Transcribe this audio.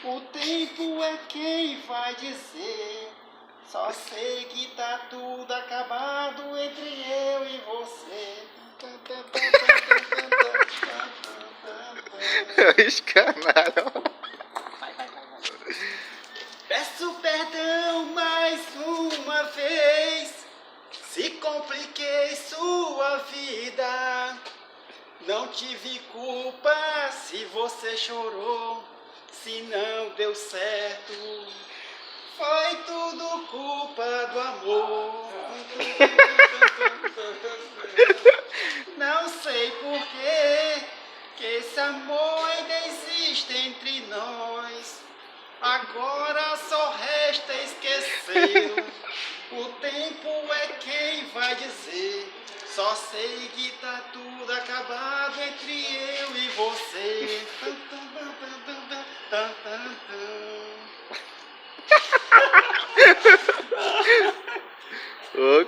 O tempo é quem vai dizer. Só sei que tá tudo acabado entre eu e você. Escanaram. Vai. Peço perdão mais uma vez, se compliquei sua vida. Não tive culpa se você chorou, se não deu certo. Foi tudo culpa do amor. Não sei porquê que esse amor ainda existe entre nós. Agora só resta esquecer. O tempo é quem vai dizer. Só sei que tá tudo acabado entre eu e você.